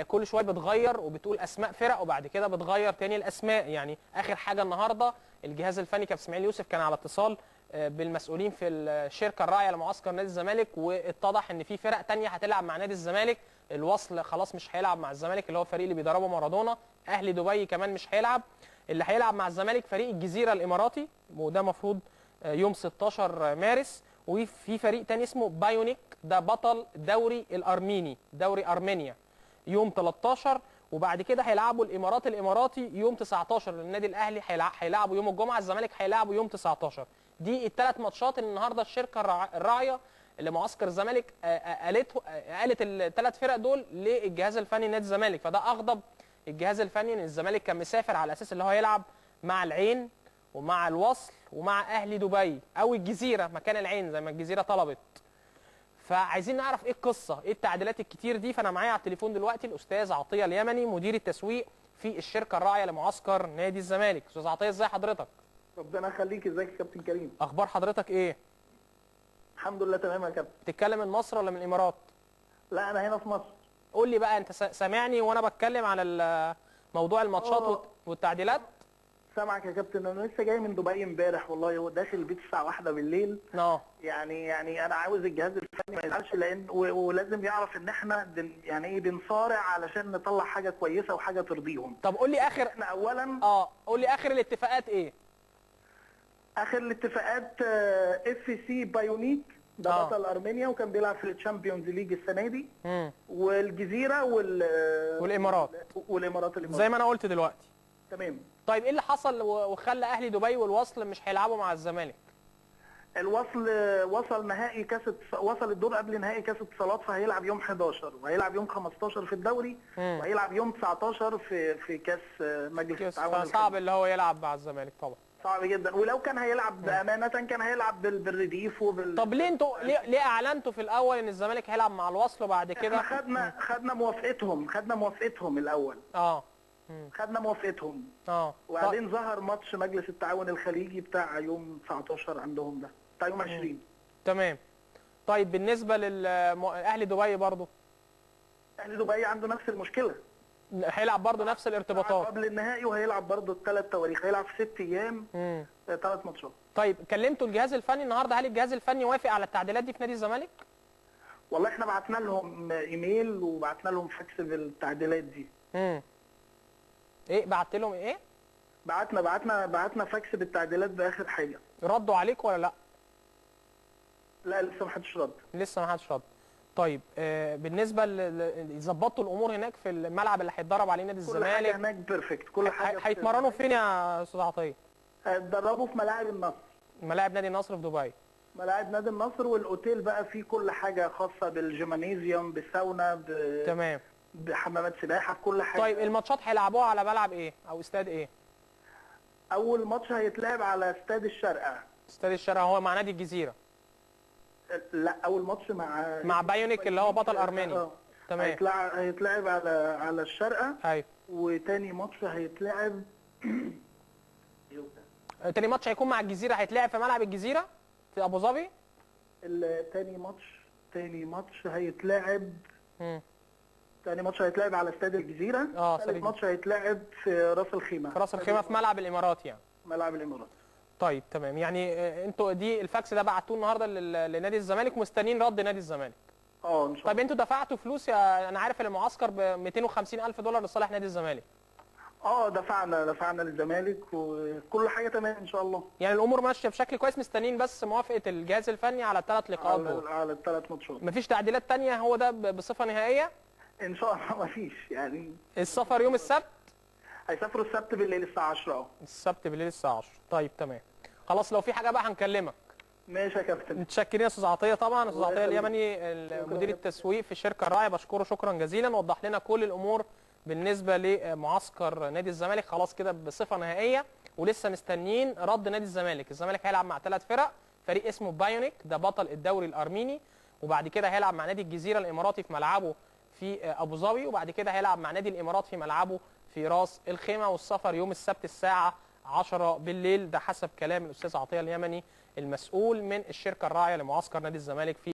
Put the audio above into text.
كل شويه بتغير وبتقول اسماء فرق وبعد كده بتغير تاني الاسماء. يعني اخر حاجه النهارده الجهاز الفني كابتن اسماعيل يوسف كان على اتصال بالمسؤولين في الشركه الراعيه لمعسكر نادي الزمالك، واتضح ان في فرق تانية هتلعب مع نادي الزمالك. الوصل خلاص مش هيلعب مع الزمالك اللي هو الفريق اللي بيدربه مارادونا. اهلي دبي كمان مش هيلعب. اللي هيلعب مع الزمالك فريق الجزيره الاماراتي، وده مفروض يوم 16 مارس. وفي فريق تاني اسمه بايونيك، ده بطل دوري الارميني، دوري ارمينيا، يوم 13. وبعد كده هيلعبوا الاماراتي يوم 19. النادي الاهلي هيلعبوا يوم الجمعه، الزمالك هيلعبوا يوم 19. دي الثلاث ماتشات اللي النهارده الشركه الراعيه لمعسكر الزمالك قالت الثلاث فرق دول للجهاز الفني نادي الزمالك. فده اغضب الجهاز الفني ان الزمالك كان مسافر على اساس اللي هو يلعب مع العين ومع الوصل ومع اهلي دبي او الجزيره مكان العين زي ما الجزيره طلبت. فعايزين نعرف ايه القصه، ايه التعديلات الكتير دي. فانا معايا على التليفون دلوقتي الاستاذ عطيه اليمني مدير التسويق في الشركه الراعيه لمعسكر نادي الزمالك. استاذ عطيه ازي حضرتك؟ ربنا يخليك. ازيك يا كابتن كريم؟ اخبار حضرتك ايه؟ الحمد لله تمام يا كابتن. بتتكلم من مصر ولا من الامارات؟ لا انا هنا في مصر. قول لي بقى، انت سامعني وانا بتكلم على موضوع الماتشات والتعديلات؟ سامعك يا كابتن. انا لسه جاي من دبي امبارح والله، داخل البيت الساعه 1 بالليل. يعني انا عاوز الجهاز الفني ما يزعلش، لان ولازم يعرف ان احنا يعني ايه بنصارع علشان نطلع حاجه كويسه وحاجه ترضيهم. طب قول لي اخر احنا اولا قول لي اخر الاتفاقات ايه؟ اخر الاتفاقات اف سي بايونيك، ده بطل ارمينيا وكان بيلعب في الشامبيونز ليج السنه دي. والجزيره والامارات زي ما انا قلت دلوقتي. تمام. طيب ايه اللي حصل وخلى اهلي دبي والوصل مش هيلعبوا مع الزمالك؟ الوصل وصل الدور قبل نهائي كاس اتصالات، فهيلعب يوم 11 وهيلعب يوم 15 في الدوري وهيلعب يوم 19 في كاس مجلس التعاون. صعب اللي هو يلعب مع الزمالك طبعا. صعب جدا، ولو كان هيلعب بامانه كان هيلعب بالرديف طب ليه انتوا ليه اعلنتوا في الاول ان الزمالك هيلعب مع الوصل وبعد كده؟ احنا خدنا موافقتهم الاول. خدنا موافقتهم. وبعدين ظهر ماتش مجلس التعاون الخليجي بتاع يوم 19 عندهم، ده بتاع يوم 20. تمام. طيب بالنسبه لاهلي دبي برضه؟ اهلي دبي عنده نفس المشكله، هيلعب برضه نفس الارتباطات قبل النهائي، وهيلعب برضه الثلاث تواريخ، هيلعب في 6 ايام 3 ماتشات. طيب كلمتوا الجهاز الفني النهارده؟ هل الجهاز الفني وافق على التعديلات دي في نادي الزمالك؟ والله احنا بعتنا لهم ايميل وبعتنا لهم فاكس بالتعديلات دي. ايه بعت لهم ايه؟ بعتنا فاكس بالتعديلات باخر حاجه. ردوا عليك ولا لا؟ لا لسه ما حدش رد. رد. طيب بالنسبه ظبطوا الامور هناك في الملعب اللي هيتدرب عليه نادي الزمالك؟ كل حاجه هناك بيرفكت، كل حاجه. هيتمرنوا فين يا استاذ عطيه؟ هيتدربوا في ملاعب النصر. ملاعب نادي النصر في دبي. ملاعب نادي النصر، والاوتيل بقى فيه كل حاجه خاصه بالجيمانيزيوم، بالساونا، تمام، بحمامات سباحه، بكل حاجه. طيب الماتشات هيلعبوها على ملعب ايه او استاد ايه؟ اول ماتش هيتلعب على استاد الشارقه. استاد الشارقه هو مع نادي الجزيره؟ لا اول ماتش مع بايونيك اللي هو بطل ارمينيا. تمام. هيتلعب على الشارقه. ايوه. وتاني ماتش هيتلعب تاني ماتش هيكون مع الجزيره، هيتلعب في ملعب الجزيره في ابو ظبي. تاني ماتش هيتلعب على استاد الجزيره. ثالث ماتش هيتلعب في راس الخيمه. في ملعب الامارات يعني. ملعب الامارات. طيب تمام. يعني انتوا دي الفاكس ده بعتوه النهارده لنادي الزمالك ومستنيين رد نادي الزمالك؟ ان شاء الله. طيب انتوا دفعتوا فلوس انا عارف المعسكر ب 250,000 دولار لصالح نادي الزمالك. دفعنا للزمالك وكل حاجه تمام ان شاء الله. يعني الامور ماشيه بشكل كويس، مستنيين بس موافقه الجهاز الفني على الثلاث لقاءات دول. على الثلاث ماتشات. مفيش تعديلات ثانيه؟ هو ده بصفه نهائيه؟ ان شاء الله مفيش. يعني السفر يوم السبت؟ هيسافروا السبت بالليل الساعه 10. السبت بالليل الساعه 10. طيب تمام خلاص، لو في حاجه بقى هنكلمك. ماشي يا كابتن. متشكرين يا استاذ عطيه. طبعا استاذ عطيه اليمني مدير التسويق في الشركه الراعيه، بشكره شكرا جزيلا، وضح لنا كل الامور بالنسبه لمعسكر نادي الزمالك. خلاص كده بصفه نهائيه، ولسه مستنيين رد نادي الزمالك. الزمالك هيلعب مع 3 فرق، فريق اسمه بايونيك ده بطل الدوري الارميني، وبعد كده هيلعب مع نادي الجزيره الاماراتي في ملعبه في ابو ظبي، وبعد كده هيلعب مع نادي الامارات في ملعبه في راس الخيمه، والسفر يوم السبت الساعه 10 بالليل. ده حسب كلام الاستاذ عطيه اليمني المسؤول من الشركه الراعيه لمعسكر نادي الزمالك في